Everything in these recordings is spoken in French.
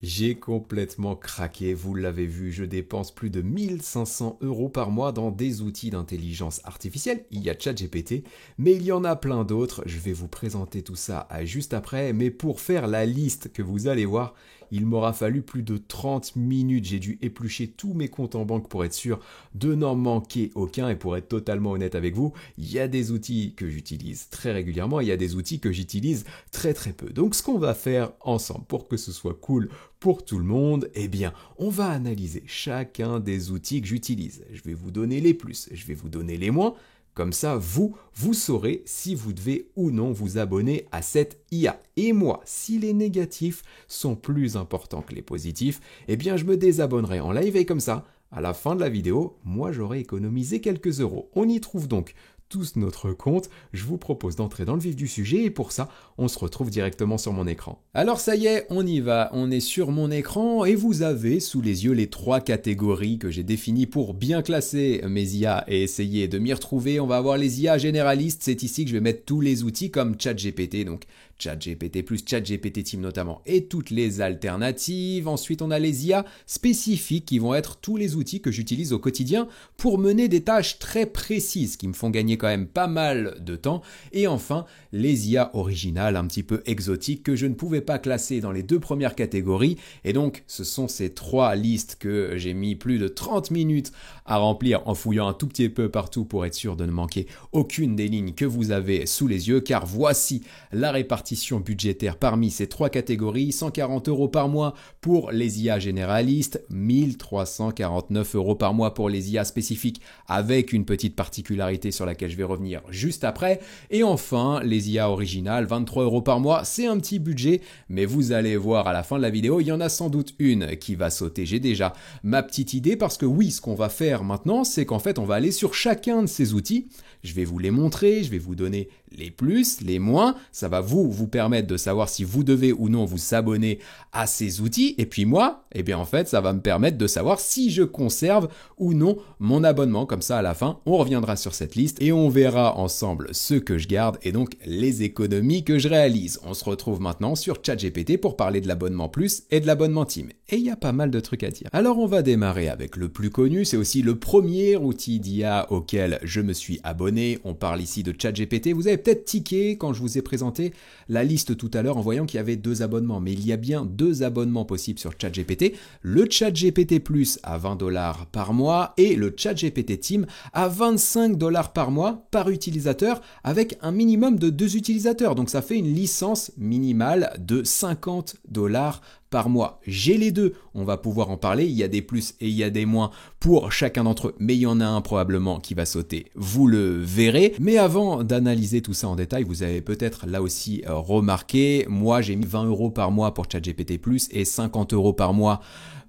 J'ai complètement craqué, vous l'avez vu, je dépense plus de 1500 € par mois dans des outils d'intelligence artificielle. Il y a ChatGPT, mais il y en a plein d'autres. Je vais vous présenter tout ça juste après, mais pour faire la liste que vous allez voir, il m'aura fallu plus de 30 minutes. J'ai dû éplucher tous mes comptes en banque pour être sûr de n'en manquer aucun. Et pour être totalement honnête avec vous, il y a des outils que j'utilise très régulièrement, il y a des outils que j'utilise très très peu. Donc ce qu'on va faire ensemble pour que ce soit cool pour tout le monde, eh bien, on va analyser chacun des outils que j'utilise. Je vais vous donner les plus, je vais vous donner les moins. Comme ça, vous saurez si vous devez ou non vous abonner à cette IA. Et moi, si les négatifs sont plus importants que les positifs, eh bien, je me désabonnerai en live et comme ça, à la fin de la vidéo, moi, j'aurai économisé quelques euros. On y trouve donc tous notre compte, je vous propose d'entrer dans le vif du sujet et pour ça, on se retrouve directement sur mon écran. Alors ça y est, on y va, on est sur mon écran et vous avez sous les yeux les 3 catégories que j'ai définies pour bien classer mes IA et essayer de m'y retrouver. On va avoir les IA généralistes, c'est ici que je vais mettre tous les outils comme ChatGPT, donc ChatGPT+, ChatGPT Team notamment, et toutes les alternatives. Ensuite, on a les IA spécifiques qui vont être tous les outils que j'utilise au quotidien pour mener des tâches très précises qui me font gagner quand même pas mal de temps. Et enfin, les IA originales un petit peu exotiques que je ne pouvais pas classer dans les 2 premières catégories. Et donc, ce sont ces 3 listes que j'ai mis plus de 30 minutes à remplir en fouillant un tout petit peu partout pour être sûr de ne manquer aucune des lignes que vous avez sous les yeux, car voici la répartition budgétaire parmi ces 3 catégories. 140 € par mois pour les IA généralistes, 1349 € par mois pour les IA spécifiques, avec une petite particularité sur laquelle je vais revenir juste après. Et enfin, les IA originales, 23 € par mois, c'est un petit budget, mais vous allez voir à la fin de la vidéo, il y en a sans doute une qui va sauter. J'ai déjà ma petite idée parce que oui, ce qu'on va faire maintenant, c'est qu'en fait, on va aller sur chacun de ces outils. Je vais vous les montrer, je vais vous donner les plus, les moins. Ça va vous permettre de savoir si vous devez ou non vous abonner à ces outils. Et puis moi, eh bien en fait, ça va me permettre de savoir si je conserve ou non mon abonnement. Comme ça, à la fin, on reviendra sur cette liste et on verra ensemble ce que je garde et donc les économies que je réalise. On se retrouve maintenant sur ChatGPT pour parler de l'abonnement plus et de l'abonnement team. Et il y a pas mal de trucs à dire. Alors on va démarrer avec le plus connu. C'est aussi le premier outil d'IA auquel je me suis abonné. On parle ici de ChatGPT. Vous avez peut-être tiqué quand je vous ai présenté la liste tout à l'heure en voyant qu'il y avait 2 abonnements. Mais il y a bien 2 abonnements possibles sur ChatGPT. Le ChatGPT Plus à 20 $ par mois et le ChatGPT Team à 25 $ par mois par utilisateur avec un minimum de 2 utilisateurs. Donc ça fait une licence minimale de 50 $ par mois. J'ai les deux, on va pouvoir en parler, il y a des plus et il y a des moins pour chacun d'entre eux, mais il y en a un probablement qui va sauter, vous le verrez. Mais avant d'analyser tout ça en détail, vous avez peut-être là aussi remarqué, moi j'ai mis 20 € par mois pour ChatGPT Plus et 50 € par mois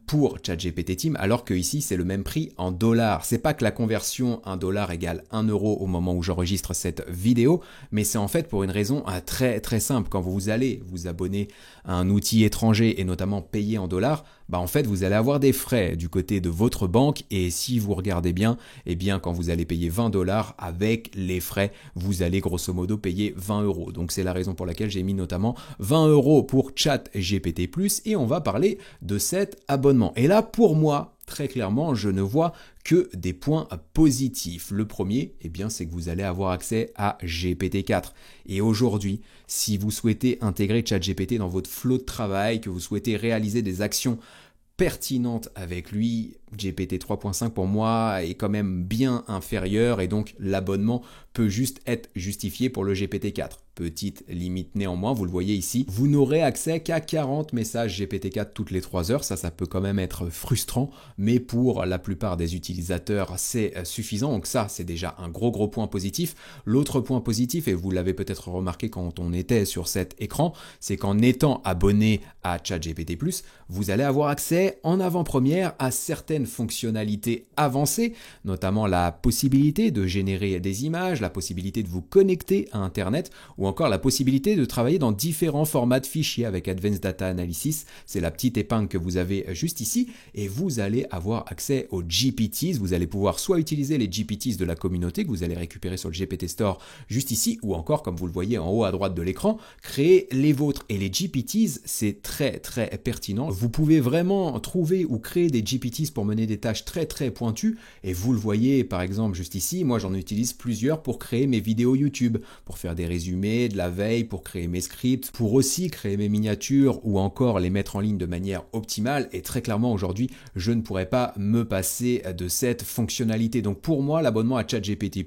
pour ChatGPT Team, alors que ici c'est le même prix en dollars. C'est pas que la conversion 1 $ égale 1 € au moment où j'enregistre cette vidéo, mais c'est en fait pour une raison très très simple. Quand vous allez vous abonner à un outil étranger et notamment payer en dollars, en fait vous allez avoir des frais du côté de votre banque et si vous regardez bien, eh bien quand vous allez payer 20 $ avec les frais, vous allez grosso modo payer 20 €. Donc c'est la raison pour laquelle j'ai mis notamment 20 € pour ChatGPT Plus et on va parler de cet abonnement. Et là, pour moi, très clairement, je ne vois que des points positifs. Le premier, eh bien, c'est que vous allez avoir accès à GPT-4. Et aujourd'hui, si vous souhaitez intégrer ChatGPT dans votre flot de travail, que vous souhaitez réaliser des actions pertinentes avec lui, GPT 3.5 pour moi est quand même bien inférieur et donc l'abonnement peut juste être justifié pour le GPT-4. Petite limite néanmoins, vous le voyez ici, vous n'aurez accès qu'à 40 messages GPT-4 toutes les 3 heures, ça peut quand même être frustrant, mais pour la plupart des utilisateurs c'est suffisant, donc ça c'est déjà un gros point positif. L'autre point positif, et vous l'avez peut-être remarqué quand on était sur cet écran, c'est qu'en étant abonné à ChatGPT+, vous allez avoir accès en avant-première à certaines certaines fonctionnalités avancées, notamment la possibilité de générer des images, la possibilité de vous connecter à Internet ou encore la possibilité de travailler dans différents formats de fichiers avec Advanced Data Analysis. C'est la petite épingle que vous avez juste ici et vous allez avoir accès aux GPTs. Vous allez pouvoir soit utiliser les GPTs de la communauté que vous allez récupérer sur le GPT Store juste ici ou encore, comme vous le voyez en haut à droite de l'écran, créer les vôtres. Et les GPTs, c'est très pertinent. Vous pouvez vraiment trouver ou créer des GPTs pour mener des tâches très pointues et vous le voyez par exemple juste ici, moi j'en utilise plusieurs pour créer mes vidéos YouTube, pour faire des résumés, de la veille, pour créer mes scripts, pour aussi créer mes miniatures ou encore les mettre en ligne de manière optimale. Et très clairement aujourd'hui, je ne pourrais pas me passer de cette fonctionnalité. Donc pour moi, l'abonnement à ChatGPT+,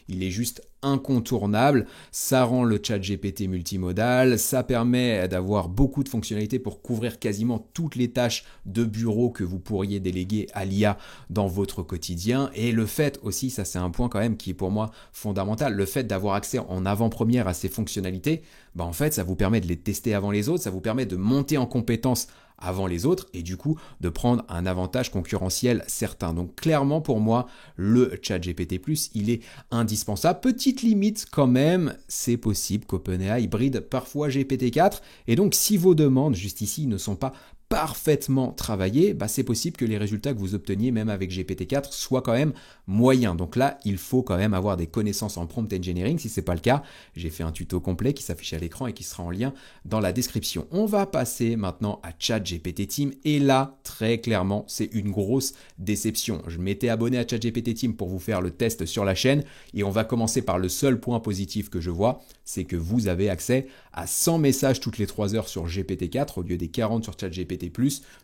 il est juste incontournable. Ça rend le ChatGPT multimodal, ça permet d'avoir beaucoup de fonctionnalités pour couvrir quasiment toutes les tâches de bureau que vous pourriez déléguer à l'IA dans votre quotidien. Et le fait aussi, ça c'est un point quand même qui est pour moi fondamental, le fait d'avoir accès en avant-première à ces fonctionnalités, en fait ça vous permet de les tester avant les autres, ça vous permet de monter en compétences avant les autres et du coup de prendre un avantage concurrentiel certain. Donc clairement pour moi, le ChatGPT+, il est indispensable. Petite limite quand même, c'est possible qu'OpenAI bride parfois GPT-4 et donc si vos demandes juste ici ne sont pas parfaitement travaillé, c'est possible que les résultats que vous obteniez même avec GPT-4 soient quand même moyens. Donc là, il faut quand même avoir des connaissances en prompt engineering. Si ce n'est pas le cas, j'ai fait un tuto complet qui s'affiche à l'écran et qui sera en lien dans la description. On va passer maintenant à ChatGPT Team et là, très clairement, c'est une grosse déception. Je m'étais abonné à ChatGPT Team pour vous faire le test sur la chaîne et on va commencer par le seul point positif que je vois, c'est que vous avez accès à 100 messages toutes les 3 heures sur GPT-4 au lieu des 40 sur ChatGPT+.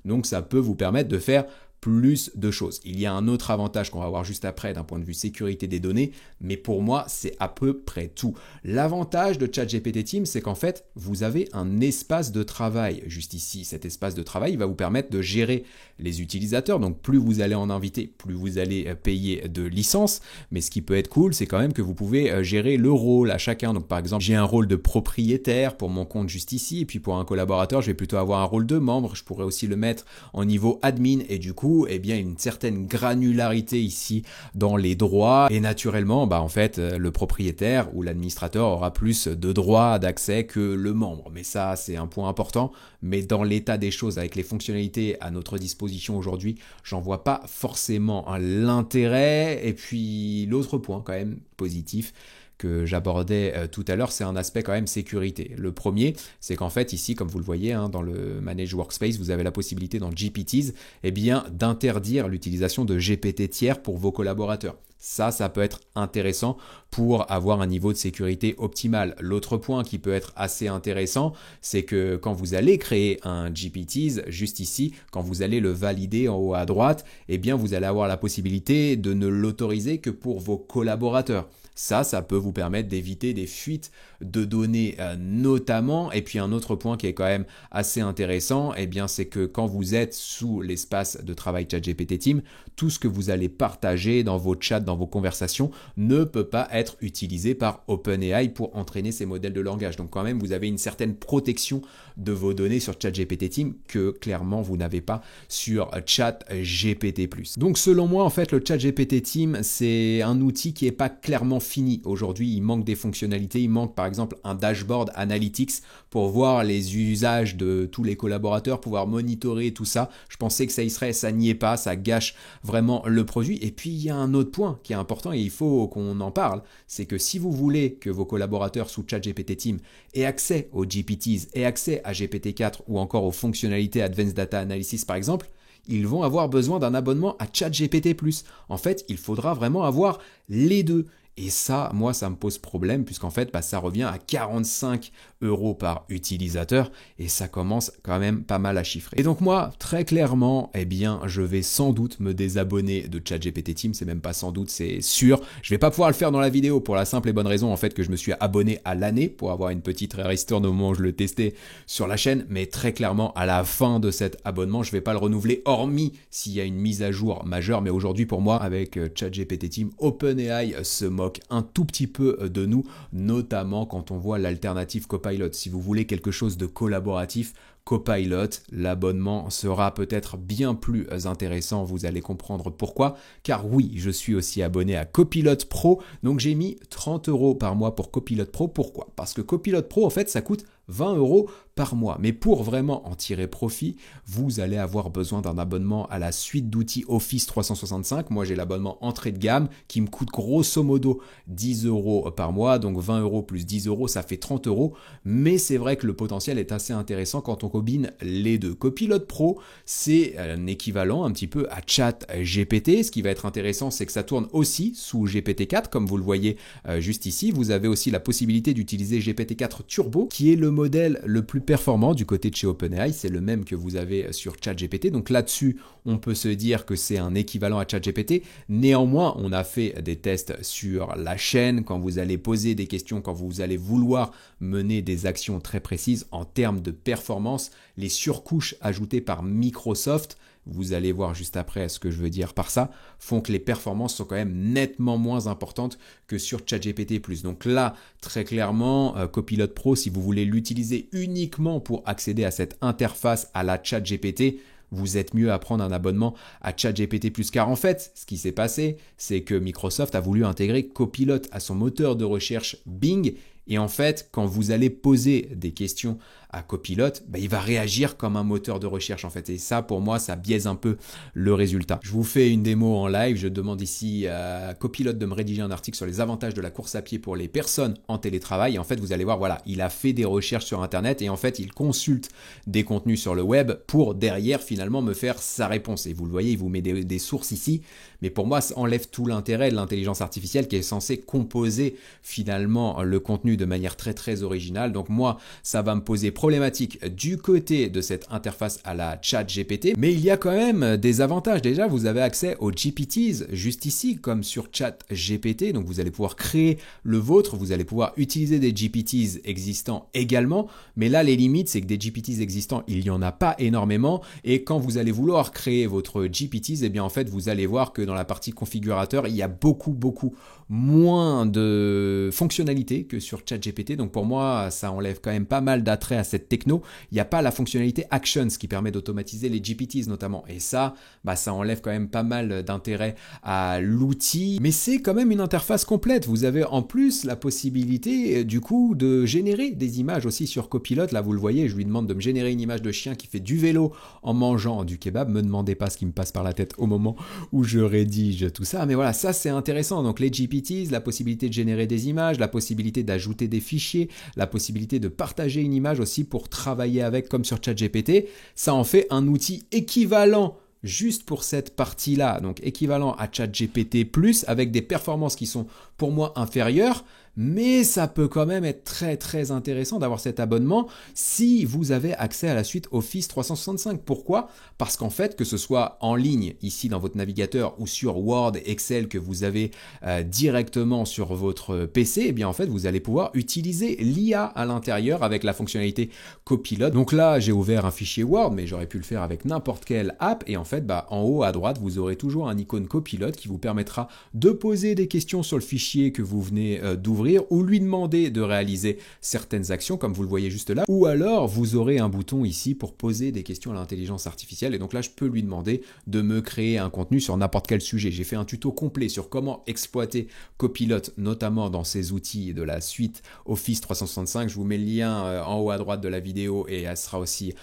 Donc ça peut vous permettre de faire plus de choses. Il y a un autre avantage qu'on va voir juste après d'un point de vue sécurité des données, mais pour moi, c'est à peu près tout. L'avantage de ChatGPT Team, c'est qu'en fait, vous avez un espace de travail juste ici. Cet espace de travail va vous permettre de gérer les utilisateurs. Donc plus vous allez en inviter, plus vous allez payer de licences. Mais ce qui peut être cool, c'est quand même que vous pouvez gérer le rôle à chacun. Donc par exemple, j'ai un rôle de propriétaire pour mon compte juste ici, et puis pour un collaborateur, je vais plutôt avoir un rôle de membre. Je pourrais aussi le mettre en niveau admin, et du coup, une certaine granularité ici dans les droits et naturellement en fait le propriétaire ou l'administrateur aura plus de droits d'accès que le membre, mais ça c'est un point important. Mais dans l'état des choses avec les fonctionnalités à notre disposition aujourd'hui, j'en vois pas forcément l'intérêt. Et puis l'autre point quand même positif que j'abordais tout à l'heure, c'est un aspect quand même sécurité. Le premier, c'est qu'en fait ici, comme vous le voyez dans le Manage Workspace, vous avez la possibilité dans GPTs d'interdire l'utilisation de GPT tiers pour vos collaborateurs. Ça peut être intéressant pour avoir un niveau de sécurité optimal. L'autre point qui peut être assez intéressant, c'est que quand vous allez créer un GPTs, juste ici, quand vous allez le valider en haut à droite, vous allez avoir la possibilité de ne l'autoriser que pour vos collaborateurs. Ça peut vous permettre d'éviter des fuites de données notamment. Et puis un autre point qui est quand même assez intéressant, c'est que quand vous êtes sous l'espace de travail ChatGPT Team, tout ce que vous allez partager dans vos chats, dans vos conversations, ne peut pas être utilisé par OpenAI pour entraîner ces modèles de langage. Donc quand même, vous avez une certaine protection de vos données sur ChatGPT Team que clairement vous n'avez pas sur ChatGPT+. Donc selon moi, en fait, le ChatGPT Team, c'est un outil qui n'est pas clairement fini. Aujourd'hui, il manque des fonctionnalités, il manque par exemple un dashboard analytics pour voir les usages de tous les collaborateurs, pouvoir monitorer tout ça. Je pensais que ça y serait, ça n'y est pas, ça gâche vraiment le produit. Et puis il y a un autre point qui est important et il faut qu'on en parle, c'est que si vous voulez que vos collaborateurs sous ChatGPT Team aient accès aux GPTs, aient accès à GPT-4 ou encore aux fonctionnalités Advanced Data Analysis par exemple, ils vont avoir besoin d'un abonnement à ChatGPT+. En fait, il faudra vraiment avoir les deux. Et ça, moi, ça me pose problème puisqu'en fait, ça revient à 45 € par utilisateur et ça commence quand même pas mal à chiffrer. Et donc moi, très clairement, je vais sans doute me désabonner de ChatGPT Team. C'est même pas sans doute, c'est sûr. Je vais pas pouvoir le faire dans la vidéo pour la simple et bonne raison en fait que je me suis abonné à l'année pour avoir une petite ristourne au moment où je le testais sur la chaîne. Mais très clairement, à la fin de cet abonnement, je vais pas le renouveler hormis s'il y a une mise à jour majeure. Mais aujourd'hui, pour moi, avec ChatGPT Team, OpenAI se moque un tout petit peu de nous, notamment quand on voit l'alternative Copilot. Si vous voulez quelque chose de collaboratif, Copilot. L'abonnement sera peut-être bien plus intéressant, vous allez comprendre pourquoi. Car oui, je suis aussi abonné à Copilot Pro, donc j'ai mis 30 € par mois pour Copilot Pro. Pourquoi? Parce que Copilot Pro, en fait, ça coûte 20 € par mois. Mais pour vraiment en tirer profit, vous allez avoir besoin d'un abonnement à la suite d'outils Office 365. Moi, j'ai l'abonnement entrée de gamme qui me coûte grosso modo 10 € par mois. Donc 20 € plus 10 €, ça fait 30 €. Mais c'est vrai que le potentiel est assez intéressant quand on combine les deux. Copilot Pro, c'est un équivalent un petit peu à ChatGPT. Ce qui va être intéressant, c'est que ça tourne aussi sous GPT-4, comme vous le voyez juste ici. Vous avez aussi la possibilité d'utiliser GPT-4 Turbo, qui est le modèle le plus performant du côté de chez OpenAI. C'est le même que vous avez sur ChatGPT. Donc là-dessus, on peut se dire que c'est un équivalent à ChatGPT. Néanmoins, on a fait des tests sur la chaîne. Quand vous allez poser des questions, quand vous allez vouloir mener des actions très précises en termes de performance, les surcouches ajoutées par Microsoft, vous allez voir juste après ce que je veux dire par ça, font que les performances sont quand même nettement moins importantes que sur ChatGPT+. Donc là, très clairement, Copilot Pro, si vous voulez l'utiliser uniquement pour accéder à cette interface à la ChatGPT, vous êtes mieux à prendre un abonnement à ChatGPT+. Car en fait, ce qui s'est passé, c'est que Microsoft a voulu intégrer Copilot à son moteur de recherche Bing. Et en fait, quand vous allez poser des questions à Copilot, il va réagir comme un moteur de recherche en fait. Et ça, pour moi, ça biaise un peu le résultat. Je vous fais une démo en live. Je demande ici à Copilot de me rédiger un article sur les avantages de la course à pied pour les personnes en télétravail. Et en fait, vous allez voir, voilà, il a fait des recherches sur Internet et en fait, il consulte des contenus sur le web pour derrière finalement me faire sa réponse. Et vous le voyez, il vous met des sources ici. Mais pour moi, ça enlève tout l'intérêt de l'intelligence artificielle qui est censée composer finalement le contenu de manière très très originale. Donc moi, ça va me poser problématique du côté de cette interface à la ChatGPT, mais il y a quand même des avantages. Déjà, vous avez accès aux GPTs juste ici, comme sur ChatGPT. Donc vous allez pouvoir créer le vôtre, vous allez pouvoir utiliser des GPTs existants également. Mais là, les limites, c'est que des GPTs existants, il n'y en a pas énormément. Et quand vous allez vouloir créer votre GPTs, eh bien en fait, vous allez voir que dans la partie configurateur, il y a beaucoup moins de fonctionnalités que sur ChatGPT. Donc pour moi, ça enlève quand même pas mal d'attrait à cette techno. Il n'y a pas la fonctionnalité Actions qui permet d'automatiser les GPTs notamment. Et ça, ça enlève quand même pas mal d'intérêt à l'outil. Mais c'est quand même une interface complète. Vous avez en plus la possibilité du coup de générer des images aussi sur Copilot. Là, vous le voyez, je lui demande de me générer une image de chien qui fait du vélo en mangeant du kebab. Me demandez pas ce qui me passe par la tête au moment où je rédige tout ça. Mais voilà, ça c'est intéressant. Donc les GPTs, la possibilité de générer des images, la possibilité d'ajouter des fichiers, la possibilité de partager une image aussi pour travailler avec comme sur ChatGPT, ça en fait un outil équivalent juste pour cette partie-là, donc équivalent à ChatGPT+, avec des performances qui sont pour moi inférieures, mais ça peut quand même être très très intéressant d'avoir cet abonnement si vous avez accès à la suite Office 365. Pourquoi? Parce qu'en fait, que ce soit en ligne ici dans votre navigateur ou sur Word, Excel que vous avez directement sur votre PC, eh bien en fait vous allez pouvoir utiliser l'IA à l'intérieur avec la fonctionnalité Copilot. Donc là j'ai ouvert un fichier Word, mais j'aurais pu le faire avec n'importe quelle app et en fait en haut à droite vous aurez toujours un icône Copilot qui vous permettra de poser des questions sur le fichier que vous venez d'ouvrir ou lui demander de réaliser certaines actions comme vous le voyez juste là, ou alors vous aurez un bouton ici pour poser des questions à l'intelligence artificielle et donc là je peux lui demander de me créer un contenu sur n'importe quel sujet. J'ai fait un tuto complet sur comment exploiter Copilot notamment dans ces outils de la suite Office 365. Je vous mets le lien en haut à droite de la vidéo et elle sera aussi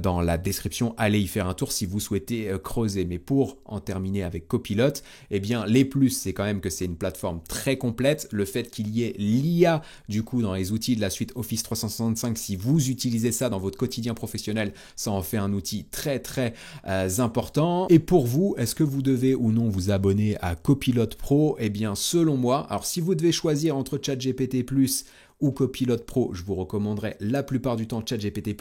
dans la description. Allez y faire un tour si vous souhaitez creuser. Mais pour en terminer avec Copilot, eh bien les plus c'est quand même que c'est une plateforme très complète. Le fait qu'il y ait l'IA du coup dans les outils de la suite Office 365, si vous utilisez ça dans votre quotidien professionnel, ça en fait un outil très très important. Et pour vous, est-ce que vous devez ou non vous abonner à Copilot Pro? Eh bien selon moi, alors si vous devez choisir entre ChatGPT+ ou Copilot Pro, je vous recommanderais la plupart du temps ChatGPT+,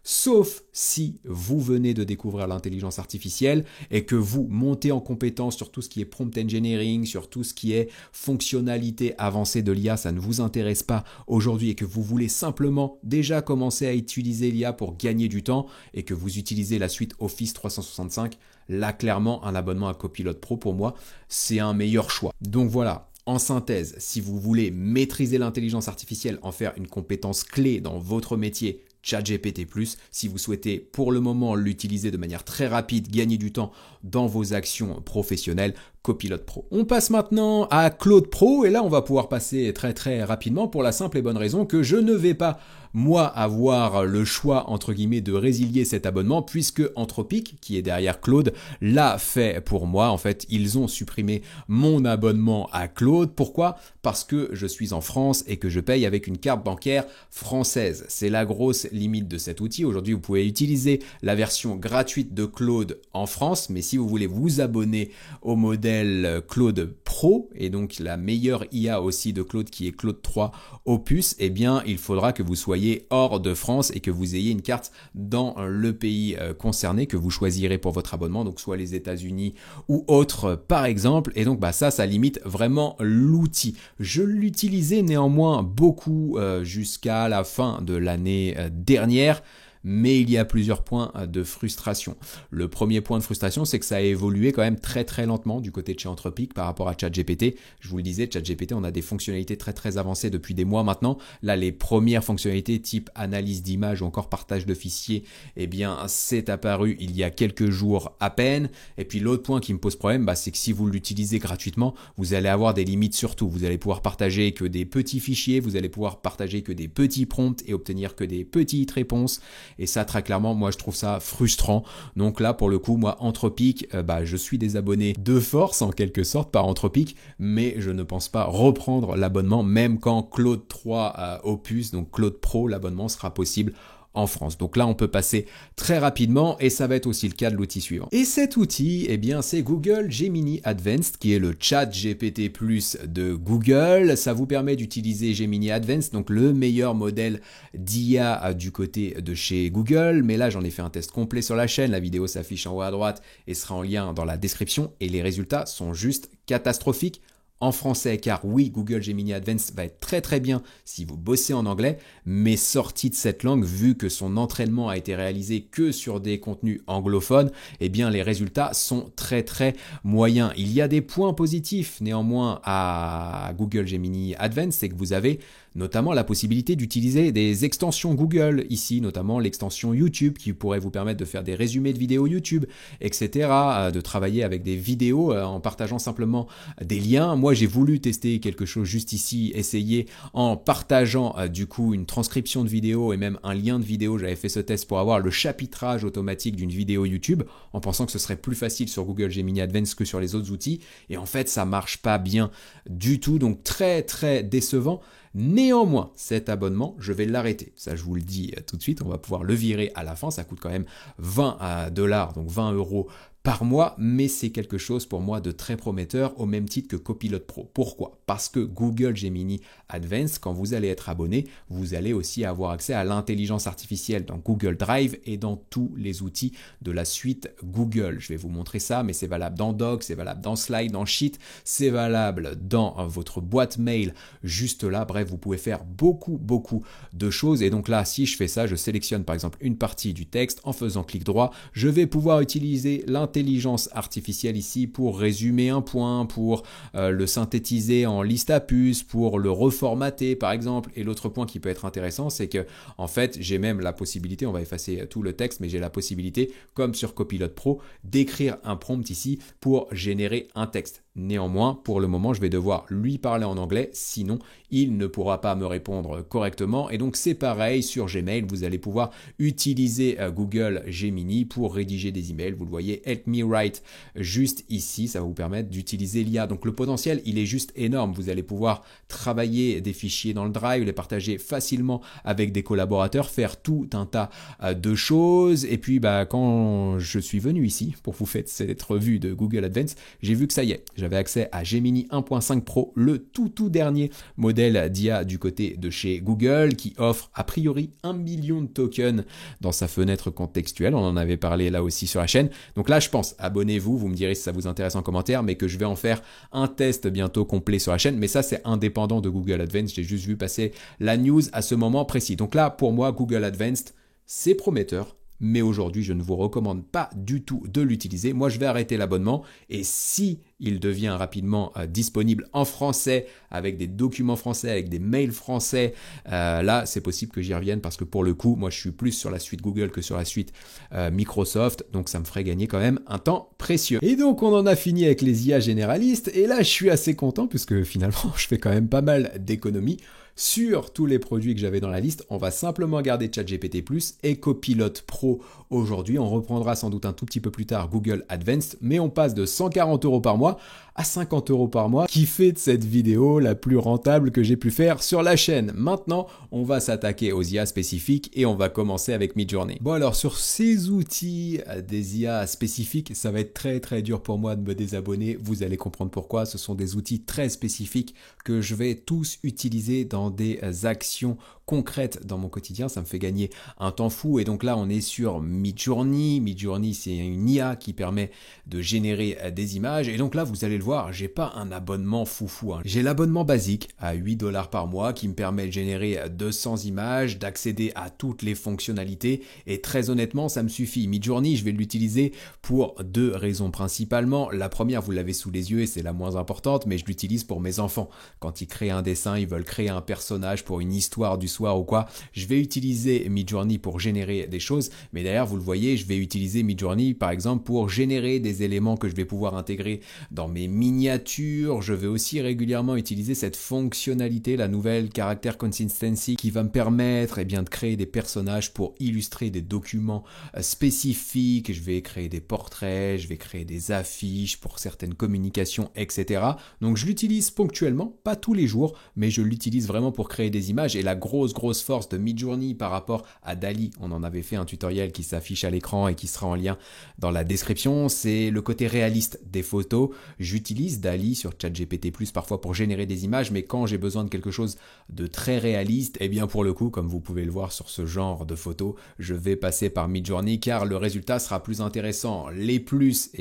sauf si vous venez de découvrir l'intelligence artificielle et que vous montez en compétence sur tout ce qui est prompt engineering, sur tout ce qui est fonctionnalité avancée de l'IA, ça ne vous intéresse pas aujourd'hui et que vous voulez simplement déjà commencer à utiliser l'IA pour gagner du temps et que vous utilisez la suite Office 365, là clairement un abonnement à Copilot Pro pour moi, c'est un meilleur choix. Donc voilà. En synthèse, si vous voulez maîtriser l'intelligence artificielle, en faire une compétence clé dans votre métier, ChatGPT+, si vous souhaitez pour le moment l'utiliser de manière très rapide, gagner du temps dans vos actions professionnelles, Copilot Pro. On passe maintenant à Claude Pro et là on va pouvoir passer très très rapidement pour la simple et bonne raison que je ne vais pas moi avoir le choix entre guillemets de résilier cet abonnement puisque Anthropic qui est derrière Claude l'a fait pour moi. En fait ils ont supprimé mon abonnement à Claude. Pourquoi ? Parce que je suis en France et que je paye avec une carte bancaire française. C'est la grosse limite de cet outil. Aujourd'hui vous pouvez utiliser la version gratuite de Claude en France, mais si vous voulez vous abonner au modèle Claude Pro et donc la meilleure IA aussi de Claude qui est Claude 3 Opus, eh bien il faudra que vous soyez hors de France et que vous ayez une carte dans le pays concerné que vous choisirez pour votre abonnement, donc soit les États-Unis ou autre par exemple. Et donc ça limite vraiment l'outil. Je l'utilisais néanmoins beaucoup jusqu'à la fin de l'année dernière. Mais il y a plusieurs points de frustration. Le premier point de frustration, c'est que ça a évolué quand même très très lentement du côté de chez Anthropic par rapport à ChatGPT. Je vous le disais, ChatGPT, on a des fonctionnalités très très avancées depuis des mois maintenant. Là, les premières fonctionnalités type analyse d'images ou encore partage de fichiers, eh bien, c'est apparu il y a quelques jours à peine. Et puis l'autre point qui me pose problème, c'est que si vous l'utilisez gratuitement, vous allez avoir des limites surtout. Vous allez pouvoir partager que des petits fichiers, vous allez pouvoir partager que des petits prompts et obtenir que des petites réponses. Et ça, très clairement, moi, je trouve ça frustrant. Donc là, pour le coup, moi, Anthropic, je suis désabonné de force, en quelque sorte, par Anthropic, mais je ne pense pas reprendre l'abonnement, même quand Claude 3 Opus, donc Claude Pro, l'abonnement sera possible en France. Donc là, on peut passer très rapidement et ça va être aussi le cas de l'outil suivant. Et cet outil, eh bien, c'est Google Gemini Advanced, qui est le ChatGPT+ de Google. Ça vous permet d'utiliser Gemini Advanced, donc le meilleur modèle d'IA du côté de chez Google. Mais là, j'en ai fait un test complet sur la chaîne. La vidéo s'affiche en haut à droite et sera en lien dans la description. Et les résultats sont juste catastrophiques. En français, car oui, Google Gemini Advanced va être très très bien si vous bossez en anglais, mais sorti de cette langue, vu que son entraînement a été réalisé que sur des contenus anglophones, eh bien les résultats sont très très moyens. Il y a des points positifs néanmoins à Google Gemini Advanced, c'est que vous avez notamment la possibilité d'utiliser des extensions Google ici, notamment l'extension YouTube qui pourrait vous permettre de faire des résumés de vidéos YouTube, etc., de travailler avec des vidéos en partageant simplement des liens. Moi, j'ai voulu tester quelque chose juste ici, essayer en partageant du coup une transcription de vidéo et même un lien de vidéo. J'avais fait ce test pour avoir le chapitrage automatique d'une vidéo YouTube en pensant que ce serait plus facile sur Google Gemini Advanced que sur les autres outils. Et en fait, ça marche pas bien du tout, donc très très décevant. Néanmoins, cet abonnement, je vais l'arrêter. Ça, je vous le dis tout de suite, on va pouvoir le virer à la fin. Ça coûte quand même 20 $, donc 20 € par mois, mais c'est quelque chose pour moi de très prometteur au même titre que Copilot Pro. Pourquoi ? Parce que Google Gemini Advanced, quand vous allez être abonné, vous allez aussi avoir accès à l'intelligence artificielle dans Google Drive et dans tous les outils de la suite Google. Je vais vous montrer ça, mais c'est valable dans Docs, c'est valable dans Slide, dans Sheet, c'est valable dans votre boîte mail juste là. Bref, vous pouvez faire beaucoup de choses. Et donc là, si je fais ça, je sélectionne par exemple une partie du texte en faisant clic droit, je vais pouvoir utiliser l'intelligence artificielle ici pour résumer un point, pour le synthétiser en liste à puces, pour le reformater par exemple. Et l'autre point qui peut être intéressant, c'est que en fait, j'ai même la possibilité, on va effacer tout le texte, mais j'ai la possibilité, comme sur Copilot Pro, d'écrire un prompt ici pour générer un texte. Néanmoins, pour le moment, je vais devoir lui parler en anglais, sinon il ne pourra pas me répondre correctement. Et donc c'est pareil sur Gmail, vous allez pouvoir utiliser Google Gemini pour rédiger des emails. Vous le voyez, Help Me Write juste ici, ça va vous permettre d'utiliser l'IA. Donc le potentiel, il est juste énorme. Vous allez pouvoir travailler des fichiers dans le Drive, les partager facilement avec des collaborateurs, faire tout un tas de choses. Et puis quand je suis venu ici pour vous faire cette revue de Google Advanced, j'ai vu que ça y est, j'avais accès à Gemini 1.5 Pro, le tout dernier modèle d'IA du côté de chez Google qui offre a priori 1 million de tokens dans sa fenêtre contextuelle. On en avait parlé là aussi sur la chaîne. Donc là, je pense, abonnez-vous, vous me direz si ça vous intéresse en commentaire, mais que je vais en faire un test bientôt complet sur la chaîne. Mais ça, c'est indépendant de Google Advanced. J'ai juste vu passer la news à ce moment précis. Donc là, pour moi, Google Advanced, c'est prometteur. Mais aujourd'hui, je ne vous recommande pas du tout de l'utiliser. Moi, je vais arrêter l'abonnement et si il devient rapidement disponible en français, avec des documents français, avec des mails français. Là, c'est possible que j'y revienne parce que pour le coup, moi je suis plus sur la suite Google que sur la suite Microsoft, donc ça me ferait gagner quand même un temps précieux. Et donc on en a fini avec les IA généralistes, et là je suis assez content puisque finalement je fais quand même pas mal d'économies. Sur tous les produits que j'avais dans la liste, on va simplement garder ChatGPT+, et Copilot Pro aujourd'hui. On reprendra sans doute un tout petit peu plus tard Google Advanced, mais on passe de 140 € par mois à 50 € par mois, qui fait de cette vidéo la plus rentable que j'ai pu faire sur la chaîne. Maintenant, on va s'attaquer aux IA spécifiques et on va commencer avec Midjourney. Bon alors, sur ces outils des IA spécifiques, ça va être très dur pour moi de me désabonner. Vous allez comprendre pourquoi. Ce sont des outils très spécifiques que je vais tous utiliser dans des actions concrètes dans mon quotidien. Ça me fait gagner un temps fou. Et donc là, on est sur Midjourney. Midjourney, c'est une IA qui permet de générer des images. Et donc là, vous allez le voir, j'ai pas un abonnement foufou. J'ai l'abonnement basique à 8 $ par mois qui me permet de générer 200 images, d'accéder à toutes les fonctionnalités. Et très honnêtement, ça me suffit. Midjourney, je vais l'utiliser pour deux raisons principalement. La première, vous l'avez sous les yeux et c'est la moins importante, mais je l'utilise pour mes enfants. Quand ils créent un dessin, ils veulent créer un personnage pour une histoire du soir ou quoi, je vais utiliser Midjourney pour générer des choses, mais derrière, vous le voyez, je vais utiliser Midjourney par exemple pour générer des éléments que je vais pouvoir intégrer dans mes miniatures. Je vais aussi régulièrement utiliser cette fonctionnalité, la nouvelle Character Consistency, qui va me permettre de créer des personnages pour illustrer des documents spécifiques. Je vais créer des portraits, je vais créer des affiches pour certaines communications, etc. Donc je l'utilise ponctuellement, pas tous les jours, mais je l'utilise vraiment pour créer des images. Et la grosse force de Midjourney par rapport à DALL-E, on en avait fait un tutoriel qui s'affiche à l'écran et qui sera en lien dans la description, c'est le côté réaliste des photos. J'utilise DALL-E sur ChatGPT+, parfois pour générer des images, mais quand j'ai besoin de quelque chose de très réaliste, et bien pour le coup, comme vous pouvez le voir sur ce genre de photos, je vais passer par Midjourney car le résultat sera plus intéressant. Les plus,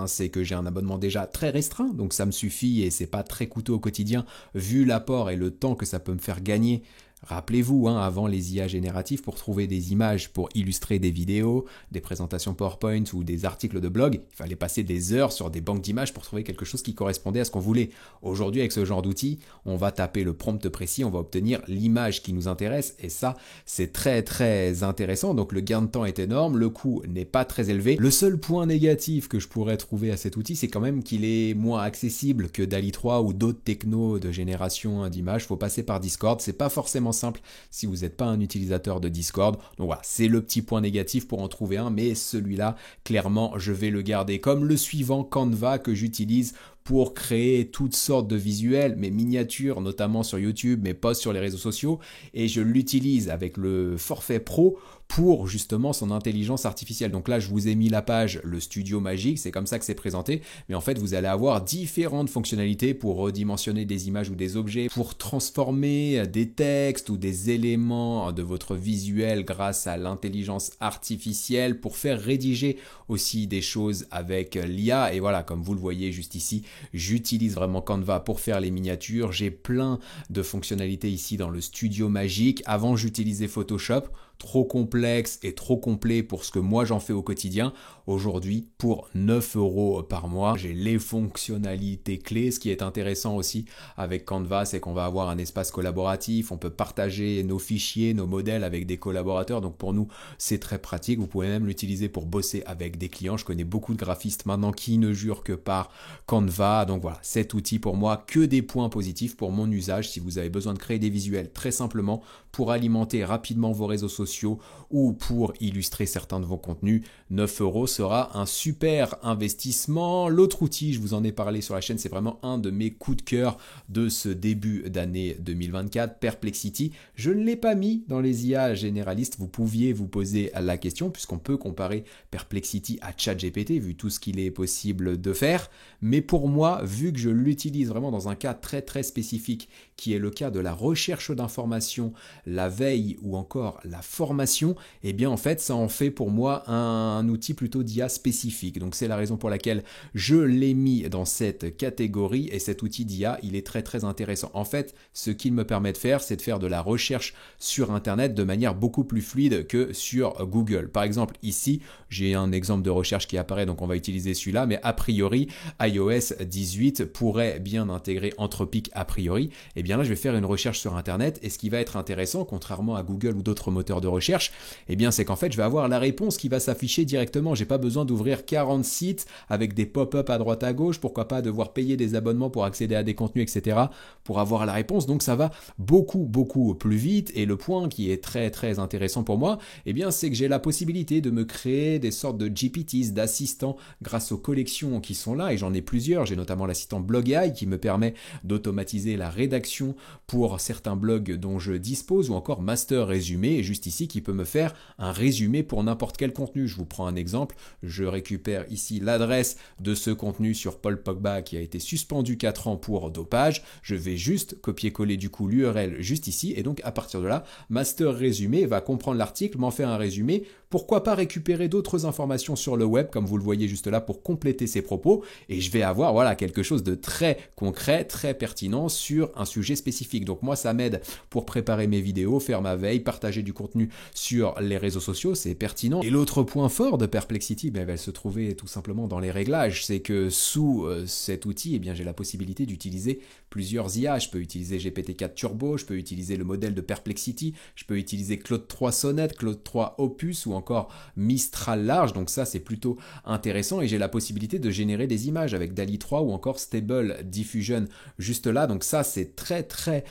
c'est que j'ai un abonnement déjà très restreint, donc ça me suffit et c'est pas très coûteux au quotidien vu l'apport et le temps que ça peut me faire gagner. Rappelez-vous, avant les IA génératives, pour trouver des images pour illustrer des vidéos, des présentations PowerPoint ou des articles de blog, il fallait passer des heures sur des banques d'images pour trouver quelque chose qui correspondait à ce qu'on voulait. Aujourd'hui, avec ce genre d'outil, on va taper le prompt précis, on va obtenir l'image qui nous intéresse et ça, c'est très intéressant. Donc le gain de temps est énorme, le coût n'est pas très élevé. Le seul point négatif que je pourrais trouver à cet outil, c'est quand même qu'il est moins accessible que DALL-E 3 ou d'autres technos de génération d'images. Faut passer par Discord, c'est pas forcément simple si vous n'êtes pas un utilisateur de Discord. Donc voilà, c'est le petit point négatif pour en trouver un, mais celui-là, clairement, je vais le garder. Comme le suivant, Canva, que j'utilise pour créer toutes sortes de visuels, mes miniatures, notamment sur YouTube, mes posts sur les réseaux sociaux, et je l'utilise avec le forfait pro pour justement son intelligence artificielle. Donc là, je vous ai mis la page, le studio magique, c'est comme ça que c'est présenté, mais en fait, vous allez avoir différentes fonctionnalités pour redimensionner des images ou des objets, pour transformer des textes ou des éléments de votre visuel grâce à l'intelligence artificielle, pour faire rédiger aussi des choses avec l'IA. Et voilà, comme vous le voyez juste ici, j'utilise vraiment Canva pour faire les miniatures. J'ai plein de fonctionnalités ici dans le studio magique. Avant, j'utilisais Photoshop, trop complexe et trop complet pour ce que moi j'en fais au quotidien. Aujourd'hui, pour 9 € par mois, j'ai les fonctionnalités clés. Ce qui est intéressant aussi avec Canva, c'est qu'on va avoir un espace collaboratif, on peut partager nos fichiers, nos modèles avec des collaborateurs. Donc pour nous, c'est très pratique. Vous pouvez même l'utiliser pour bosser avec des clients. Je connais beaucoup de graphistes maintenant qui ne jurent que par Canva. Donc voilà, cet outil pour moi, que des points positifs pour mon usage. Si vous avez besoin de créer des visuels très simplement pour alimenter rapidement vos réseaux sociaux ou pour illustrer certains de vos contenus, 9 € sera un super investissement. L'autre outil, je vous en ai parlé sur la chaîne, c'est vraiment un de mes coups de cœur de ce début d'année 2024, Perplexity. Je ne l'ai pas mis dans les IA généralistes. Vous pouviez vous poser la question puisqu'on peut comparer Perplexity à ChatGPT vu tout ce qu'il est possible de faire. Mais pour moi, vu que je l'utilise vraiment dans un cas très spécifique qui est le cas de la recherche d'informations, la veille ou encore la formation, eh bien en fait ça en fait pour moi un outil plutôt d'IA spécifique. Donc c'est la raison pour laquelle je l'ai mis dans cette catégorie et cet outil d'IA il est très très intéressant. En fait ce qu'il me permet de faire c'est de faire de la recherche sur internet de manière beaucoup plus fluide que sur Google. Par exemple ici j'ai un exemple de recherche qui apparaît donc on va utiliser celui-là mais a priori iOS 18 pourrait bien intégrer Anthropic a priori. Et bien là je vais faire une recherche sur internet et ce qui va être intéressant contrairement à Google ou d'autres moteurs de recherche, eh bien c'est qu'en fait je vais avoir la réponse qui va s'afficher directement. J'ai pas besoin d'ouvrir 40 sites avec des pop-up à droite à gauche, pourquoi pas devoir payer des abonnements pour accéder à des contenus, etc. pour avoir la réponse. Donc ça va beaucoup plus vite. Et le point qui est très très intéressant pour moi, eh bien c'est que j'ai la possibilité de me créer des sortes de GPTs, d'assistants grâce aux collections qui sont là et j'en ai plusieurs. J'ai notamment l'assistant BlogAI qui me permet d'automatiser la rédaction pour certains blogs dont je dispose ou encore Master Résumé, juste ici, qui peut me faire un résumé pour n'importe quel contenu. Je vous prends un exemple, je récupère ici l'adresse de ce contenu sur Paul Pogba qui a été suspendu 4 ans pour dopage. Je vais juste copier-coller du coup l'URL juste ici et donc à partir de là, Master Résumé va comprendre l'article, m'en faire un résumé. Pourquoi pas récupérer d'autres informations sur le web, comme vous le voyez juste là, pour compléter ses propos, et je vais avoir voilà quelque chose de très concret, très pertinent sur un sujet spécifique. Donc moi, ça m'aide pour préparer mes vidéos, faire ma veille, partager du contenu sur les réseaux sociaux, c'est pertinent. Et l'autre point fort de Perplexity, elle va se trouver tout simplement dans les réglages, c'est que sous cet outil, eh bien j'ai la possibilité d'utiliser plusieurs IA. Je peux utiliser GPT-4 Turbo, je peux utiliser le modèle de Perplexity, je peux utiliser Claude 3 Sonnet, Claude 3 Opus ou encore Mistral Large. Donc ça, c'est plutôt intéressant et j'ai la possibilité de générer des images avec DALL-E 3 ou encore Stable Diffusion juste là. Donc ça, c'est très très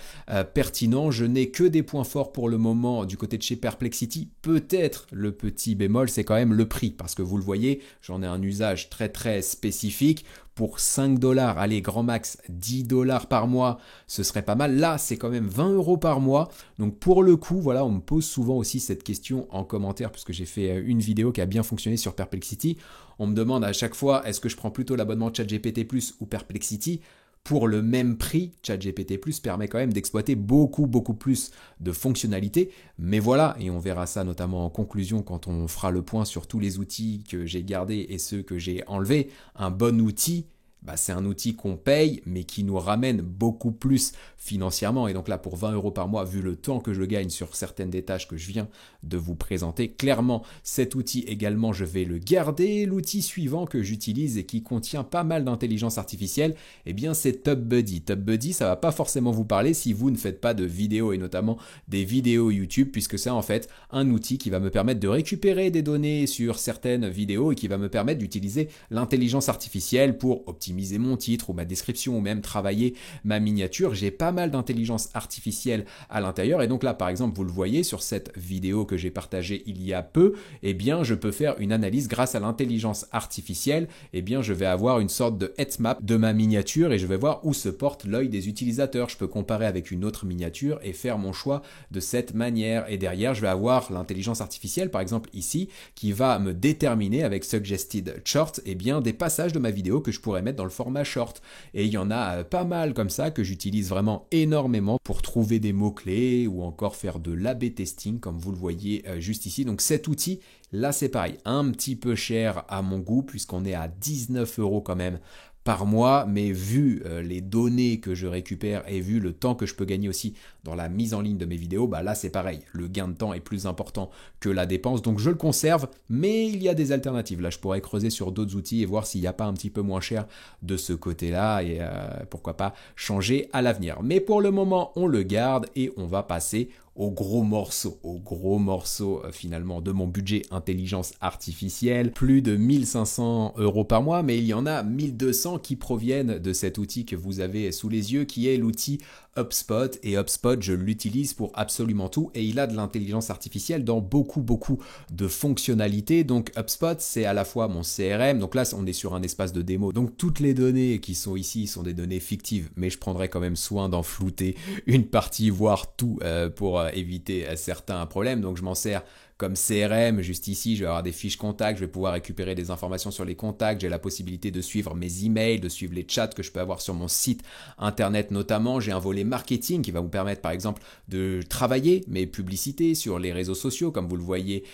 pertinent. Je n'ai que des points forts pour le moment du côté de chez Perplexity. Peut-être le petit bémol, c'est quand même le prix parce que vous le voyez, j'en ai un usage très très spécifique. Pour 5 $, allez, grand max 10 $ par mois, ce serait pas mal. Là, c'est quand même 20 € par mois. Donc pour le coup, voilà, on me pose souvent aussi cette question en commentaire, puisque j'ai fait une vidéo qui a bien fonctionné sur Perplexity. On me demande à chaque fois, est-ce que je prends plutôt l'abonnement ChatGPT Plus ou Perplexity ? Pour le même prix, ChatGPT Plus permet quand même d'exploiter beaucoup plus de fonctionnalités. Mais voilà, et on verra ça notamment en conclusion quand on fera le point sur tous les outils que j'ai gardés et ceux que j'ai enlevés. Un bon outil, c'est un outil qu'on paye, mais qui nous ramène beaucoup plus financièrement. Et donc là, pour 20 € par mois, vu le temps que je gagne sur certaines des tâches que je viens de vous présenter, clairement, cet outil également, je vais le garder. L'outil suivant que j'utilise et qui contient pas mal d'intelligence artificielle, eh bien, c'est TubBuddy. TubBuddy, ça va pas forcément vous parler si vous ne faites pas de vidéos et notamment des vidéos YouTube, puisque c'est en fait un outil qui va me permettre de récupérer des données sur certaines vidéos et qui va me permettre d'utiliser l'intelligence artificielle pour optimiser mon titre ou ma description ou même travailler ma miniature. J'ai pas mal d'intelligence artificielle à l'intérieur et donc là par exemple vous le voyez sur cette vidéo que j'ai partagée il y a peu, eh bien je peux faire une analyse grâce à l'intelligence artificielle. Eh bien je vais avoir une sorte de heatmap de ma miniature et je vais voir où se porte l'œil des utilisateurs. Je peux comparer avec une autre miniature et faire mon choix de cette manière et derrière je vais avoir l'intelligence artificielle par exemple ici qui va me déterminer avec Suggested Short eh bien des passages de ma vidéo que je pourrais mettre dans le format short. Et il y en a pas mal comme ça que j'utilise vraiment énormément pour trouver des mots-clés ou encore faire de l'A/B testing comme vous le voyez juste ici. Donc cet outil, là c'est pareil, un petit peu cher à mon goût puisqu'on est à 19 € quand même par mois, mais vu les données que je récupère et vu le temps que je peux gagner aussi dans la mise en ligne de mes vidéos, là c'est pareil, le gain de temps est plus important que la dépense, donc je le conserve, mais il y a des alternatives. Là je pourrais creuser sur d'autres outils et voir s'il n'y a pas un petit peu moins cher de ce côté-là et pourquoi pas changer à l'avenir. Mais pour le moment on le garde et on va passer au gros morceau finalement de mon budget intelligence artificielle, plus de 1500 € par mois, mais il y en a 1200 qui proviennent de cet outil que vous avez sous les yeux, qui est l'outil HubSpot. Et HubSpot, je l'utilise pour absolument tout et il a de l'intelligence artificielle dans beaucoup de fonctionnalités. Donc HubSpot, c'est à la fois mon CRM, donc là on est sur un espace de démo, donc toutes les données qui sont ici sont des données fictives, mais je prendrai quand même soin d'en flouter une partie, voire tout, pour éviter certains problèmes. Donc je m'en sers comme CRM. Juste ici, je vais avoir des fiches contacts, je vais pouvoir récupérer des informations sur les contacts, j'ai la possibilité de suivre mes emails, de suivre les chats que je peux avoir sur mon site internet notamment. J'ai un volet marketing qui va vous permettre par exemple de travailler mes publicités sur les réseaux sociaux, comme vous le voyez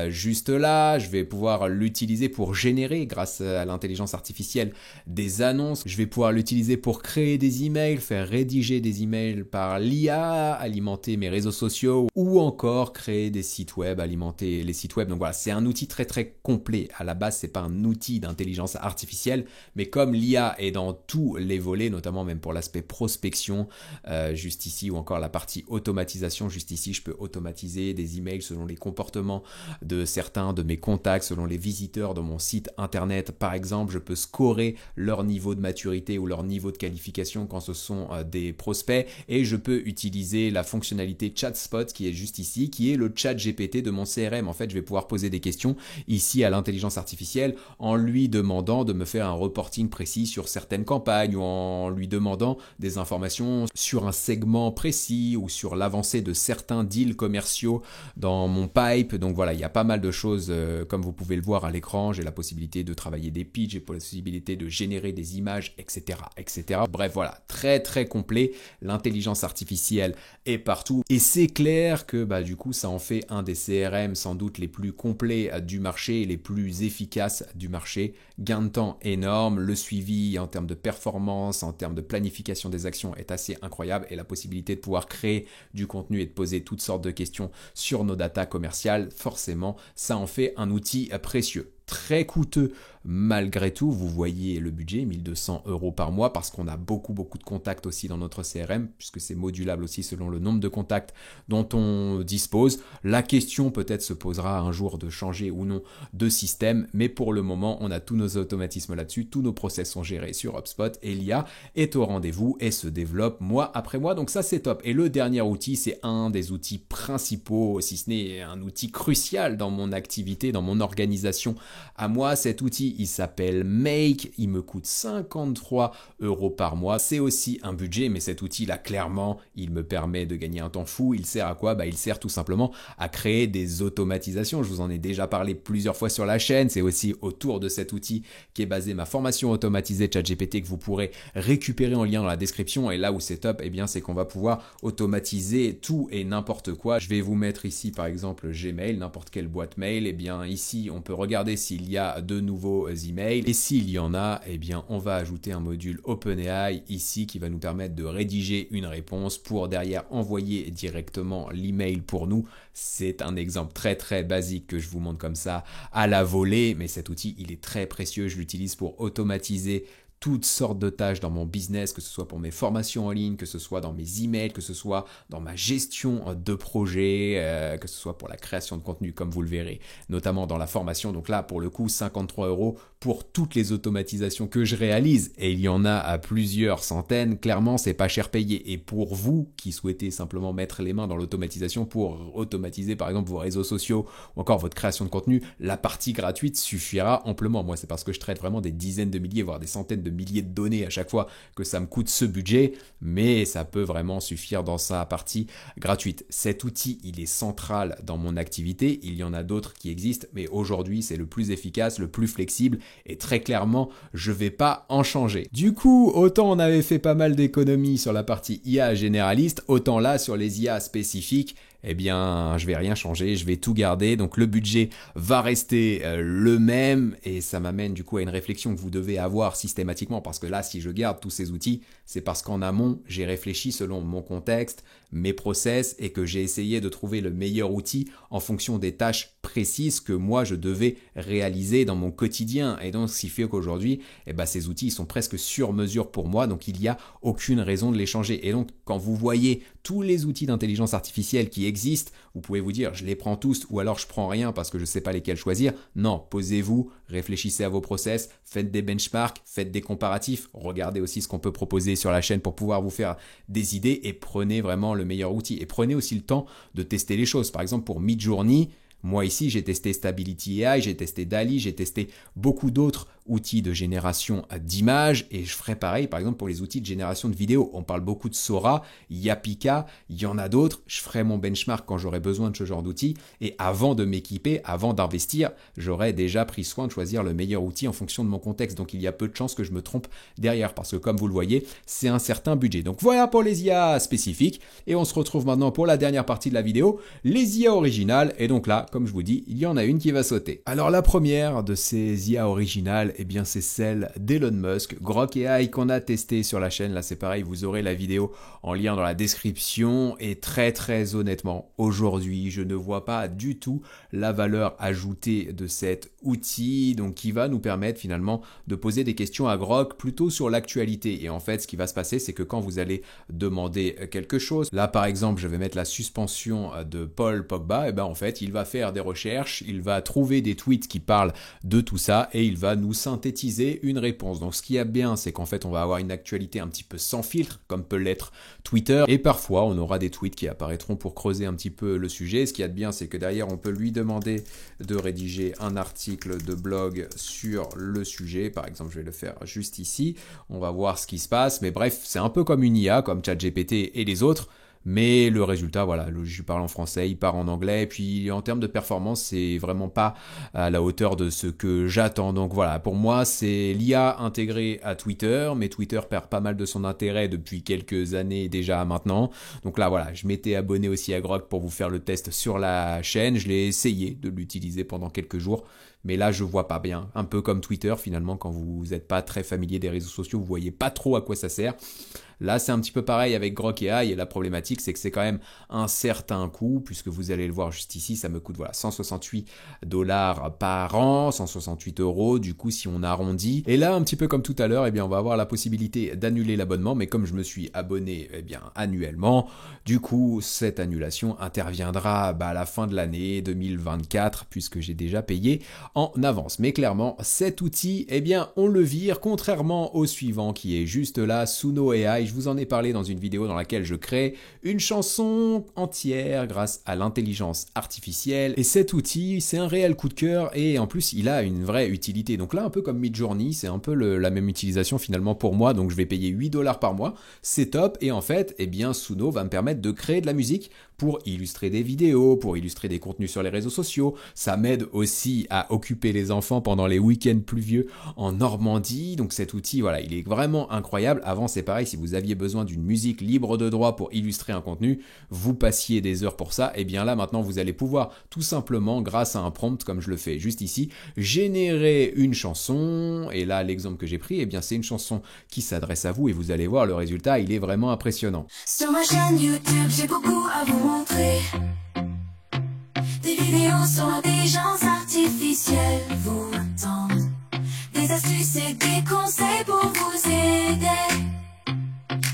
juste là. Je vais pouvoir l'utiliser pour générer, grâce à l'intelligence artificielle, des annonces. Je vais pouvoir l'utiliser pour créer des emails, faire rédiger des emails par l'IA, alimenter mes réseaux sociaux ou encore créer des sites web, alimenter les sites web. Donc voilà, c'est un outil très très complet. À la base, c'est pas un outil d'intelligence artificielle, mais comme l'IA est dans tous les volets, notamment même pour l'aspect prospection, juste ici, ou encore la partie automatisation, juste ici, je peux automatiser des emails selon les comportements de certains de mes contacts, selon les visiteurs de mon site internet. Par exemple, je peux scorer leur niveau de maturité ou leur niveau de qualification quand ce sont des prospects, et je peux utiliser la fonctionnalité ChatSpot qui est juste ici, qui est le chat GPT de mon CRM. En fait, je vais pouvoir poser des questions ici à l'intelligence artificielle en lui demandant de me faire un reporting précis sur certaines campagnes, ou en lui demandant des informations sur un segment précis ou sur l'avancée de certains deals commerciaux dans mon pipe. Donc voilà, il y a pas mal de choses comme vous pouvez le voir à l'écran. J'ai la possibilité de travailler des pitchs, j'ai la possibilité de générer des images, etc., etc. Bref, voilà, très très complet. L'intelligence artificielle est partout et c'est clair que du coup ça en fait un des CRM sans doute les plus complets du marché et les plus efficaces du marché. Gain de temps énorme, le suivi en termes de performance, en termes de planification des actions est assez incroyable, et la possibilité de pouvoir créer du contenu et de poser toutes sortes de questions sur nos datas commerciales, forcément ça en fait un outil précieux. Très coûteux malgré tout, vous voyez le budget, 1 200 € par mois, parce qu'on a beaucoup de contacts aussi dans notre CRM, puisque c'est modulable aussi selon le nombre de contacts dont on dispose. La question peut-être se posera un jour de changer ou non de système, mais pour le moment on a tous nos automatismes là-dessus, tous nos process sont gérés sur HubSpot, et l'IA est au rendez-vous et se développe mois après mois, donc ça c'est top. Et le dernier outil, c'est un des outils principaux, si ce n'est un outil crucial dans mon activité, dans mon organisation. À moi, cet outil, il s'appelle Make, il me coûte 53 € par mois. C'est aussi un budget, mais cet outil-là, clairement, il me permet de gagner un temps fou. Il sert à quoi? Il sert tout simplement à créer des automatisations. Je vous en ai déjà parlé plusieurs fois sur la chaîne. C'est aussi autour de cet outil qu'est basée ma formation automatisée ChatGPT, que vous pourrez récupérer en lien dans la description. Et là où c'est top, c'est qu'on va pouvoir automatiser tout et n'importe quoi. Je vais vous mettre ici, par exemple, Gmail, n'importe quelle boîte mail. Ici, on peut regarder s'il y a de nouveaux emails, et s'il y en a, on va ajouter un module OpenAI ici qui va nous permettre de rédiger une réponse pour derrière envoyer directement l'email pour nous. C'est un exemple très très basique que je vous montre comme ça à la volée, mais cet outil il est très précieux. Je l'utilise pour automatiser toutes sortes de tâches dans mon business, que ce soit pour mes formations en ligne, que ce soit dans mes emails, que ce soit dans ma gestion de projet, que ce soit pour la création de contenu, comme vous le verrez, notamment dans la formation. Donc là, pour le coup, 53 € pour toutes les automatisations que je réalise, et il y en a à plusieurs centaines. Clairement, c'est pas cher payé. Et pour vous qui souhaitez simplement mettre les mains dans l'automatisation pour automatiser par exemple vos réseaux sociaux ou encore votre création de contenu, la partie gratuite suffira amplement. Moi, c'est parce que je traite vraiment des dizaines de milliers, voire des centaines de milliers de données à chaque fois que ça me coûte ce budget, mais ça peut vraiment suffire dans sa partie gratuite. Cet outil, il est central dans mon activité. Il y en a d'autres qui existent, mais aujourd'hui, c'est le plus efficace, le plus flexible, et très clairement, je vais pas en changer. Du coup, autant on avait fait pas mal d'économies sur la partie IA généraliste, autant là, sur les IA spécifiques, je vais rien changer, je vais tout garder. Donc le budget va rester le même, et ça m'amène du coup à une réflexion que vous devez avoir systématiquement, parce que là, si je garde tous ces outils, c'est parce qu'en amont, j'ai réfléchi selon mon contexte, mes process, et que j'ai essayé de trouver le meilleur outil en fonction des tâches précises que moi je devais réaliser dans mon quotidien. Et donc ce qui fait qu'aujourd'hui, ces outils ils sont presque sur mesure pour moi, donc il n'y a aucune raison de les changer. Et donc quand vous voyez tous les outils d'intelligence artificielle qui existent, vous pouvez vous dire je les prends tous, ou alors je prends rien parce que je ne sais pas lesquels choisir. Non, posez-vous, réfléchissez à vos process, faites des benchmarks, faites des comparatifs, regardez aussi ce qu'on peut proposer sur la chaîne pour pouvoir vous faire des idées, et prenez vraiment le meilleur outil. Et prenez aussi le temps de tester les choses. Par exemple pour Midjourney, moi ici j'ai testé Stability AI, j'ai testé DALL-E, j'ai testé beaucoup d'autres outils de génération d'images et je ferai pareil par exemple pour les outils de génération de vidéos. On parle beaucoup de Sora, Yapika, il y en a d'autres. Je ferai mon benchmark quand j'aurai besoin de ce genre d'outils et avant de m'équiper, avant d'investir, j'aurai déjà pris soin de choisir le meilleur outil en fonction de mon contexte. Donc il y a peu de chances que je me trompe derrière parce que comme vous le voyez, c'est un certain budget. Donc voilà pour les IA spécifiques et on se retrouve maintenant pour la dernière partie de la vidéo, les IA originales. Et donc là, comme je vous dis, il y en a une qui va sauter. Alors la première de ces IA originales, eh bien c'est celle d'Elon Musk, Grok AI qu'on a testé sur la chaîne. Là c'est pareil, vous aurez la vidéo en lien dans la description et très honnêtement, aujourd'hui je ne vois pas du tout la valeur ajoutée de cet outil donc qui va nous permettre finalement de poser des questions à Grok plutôt sur l'actualité. Et en fait ce qui va se passer c'est que quand vous allez demander quelque chose, là par exemple je vais mettre la suspension de Paul Pogba, et ben en fait il va faire des recherches, il va trouver des tweets qui parlent de tout ça et il va nous synthétiser une réponse. Donc ce qui est bien c'est qu'en fait on va avoir une actualité un petit peu sans filtre comme peut l'être Twitter et parfois on aura des tweets qui apparaîtront pour creuser un petit peu le sujet. Ce qui est bien c'est que derrière on peut lui demander de rédiger un article de blog sur le sujet. Par exemple je vais le faire juste ici, on va voir ce qui se passe, mais bref c'est un peu comme une IA comme ChatGPT et les autres. Mais le résultat, voilà, je parle en français, il part en anglais, et puis en termes de performance, c'est vraiment pas à la hauteur de ce que j'attends. Donc voilà, pour moi, c'est l'IA intégrée à Twitter, mais Twitter perd pas mal de son intérêt depuis quelques années déjà maintenant. Donc là, voilà, je m'étais abonné aussi à Grok pour vous faire le test sur la chaîne. Je l'ai essayé de l'utiliser pendant quelques jours. Mais là, je vois pas bien. Un peu comme Twitter, finalement, quand vous n'êtes pas très familier des réseaux sociaux, vous voyez pas trop à quoi ça sert. Là, c'est un petit peu pareil avec Grok AI et la problématique, c'est que c'est quand même un certain coût, puisque vous allez le voir juste ici, ça me coûte voilà 168 $ par an, 168 €, du coup, si on arrondit. Et là, un petit peu comme tout à l'heure, eh bien, on va avoir la possibilité d'annuler l'abonnement, mais comme je me suis abonné eh bien, annuellement, du coup, cette annulation interviendra à la fin de l'année 2024, puisque j'ai déjà payé en avance. Mais clairement, cet outil, eh bien, on le vire, contrairement au suivant qui est juste là, Suno AI. Je vous en ai parlé dans une vidéo dans laquelle je crée une chanson entière grâce à l'intelligence artificielle. Et cet outil, c'est un réel coup de cœur et en plus, il a une vraie utilité. Donc là, un peu comme Midjourney, c'est un peu la même utilisation finalement pour moi. Donc je vais payer 8 $ par mois. C'est top. Et en fait, eh bien, Suno va me permettre de créer de la musique pour illustrer des vidéos, pour illustrer des contenus sur les réseaux sociaux. Ça m'aide aussi à occuper les enfants pendant les week-ends pluvieux en Normandie. Donc cet outil, voilà, il est vraiment incroyable. Avant, c'est pareil, si vous aviez besoin d'une musique libre de droit pour illustrer un contenu, vous passiez des heures pour ça. Et bien là, maintenant, vous allez pouvoir tout simplement, grâce à un prompt, comme je le fais juste ici, générer une chanson. Et là, l'exemple que j'ai pris, eh bien, c'est une chanson qui s'adresse à vous et vous allez voir, le résultat, il est vraiment impressionnant. Sur ma chaîne YouTube, j'ai beaucoup à vous montrer. Des vidéos sur l'intelligence artificielle vous attendent. Des astuces et des conseils pour vous aider.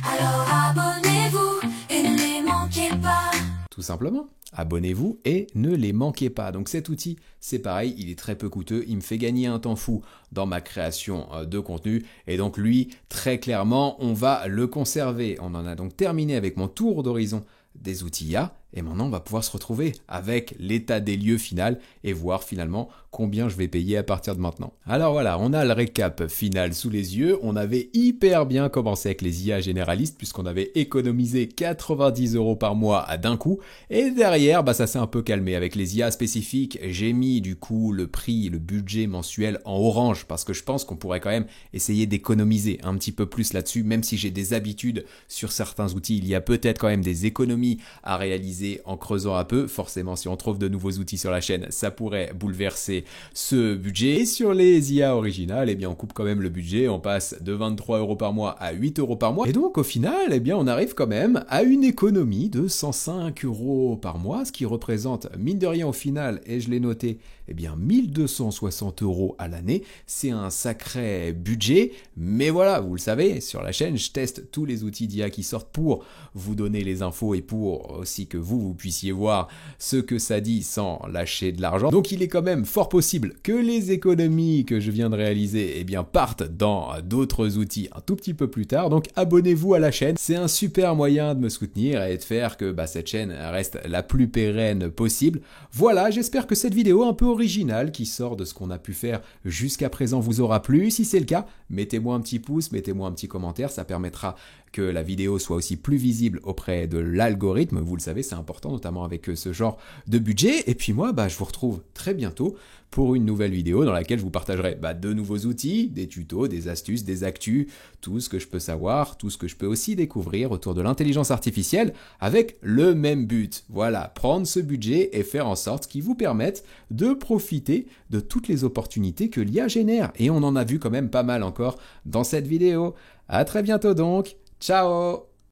Alors abonnez-vous et ne les manquez pas. Tout simplement. Abonnez-vous et ne les manquez pas. Donc cet outil, c'est pareil, il est très peu coûteux, il me fait gagner un temps fou dans ma création de contenu et donc lui, très clairement, on va le conserver. On en a donc terminé avec mon tour d'horizon des outils IA et maintenant on va pouvoir se retrouver avec l'état des lieux final et voir finalement combien je vais payer à partir de maintenant. Alors voilà, on a le récap final sous les yeux. On avait hyper bien commencé avec les IA généralistes puisqu'on avait économisé 90 € par mois d'un coup et derrière ça s'est un peu calmé avec les IA spécifiques. J'ai mis du coup le prix, le budget mensuel en orange parce que je pense qu'on pourrait quand même essayer d'économiser un petit peu plus là-dessus, même si j'ai des habitudes sur certains outils, il y a peut-être quand même des économies à réaliser en creusant un peu. Forcément, si on trouve de nouveaux outils sur la chaîne, ça pourrait bouleverser ce budget. Et sur les IA originales, eh bien, on coupe quand même le budget. On passe de 23 € par mois à 8 € par mois. Et donc, au final, eh bien, on arrive quand même à une économie de 105 € par mois, ce qui représente, mine de rien, au final, et je l'ai noté, eh bien, 1260 € à l'année. C'est un sacré budget. Mais voilà, vous le savez, sur la chaîne, je teste tous les outils d'IA qui sortent pour vous donner les infos et pour aussi que vous puissiez voir ce que ça dit sans lâcher de l'argent. Donc il est quand même fort possible que les économies que je viens de réaliser eh bien, partent dans d'autres outils un tout petit peu plus tard. Donc abonnez-vous à la chaîne, c'est un super moyen de me soutenir et de faire que cette chaîne reste la plus pérenne possible. Voilà, j'espère que cette vidéo un peu originale qui sort de ce qu'on a pu faire jusqu'à présent vous aura plu. Si c'est le cas, mettez-moi un petit pouce, mettez-moi un petit commentaire, ça permettra que la vidéo soit aussi plus visible auprès de l'algorithme. Vous le savez, c'est important, notamment avec ce genre de budget. Et puis moi, je vous retrouve très bientôt pour une nouvelle vidéo dans laquelle je vous partagerai de nouveaux outils, des tutos, des astuces, des actus, tout ce que je peux savoir, tout ce que je peux aussi découvrir autour de l'intelligence artificielle avec le même but. Voilà, prendre ce budget et faire en sorte qu'il vous permette de profiter de toutes les opportunités que l'IA génère. Et on en a vu quand même pas mal encore dans cette vidéo. À très bientôt donc. Ciao!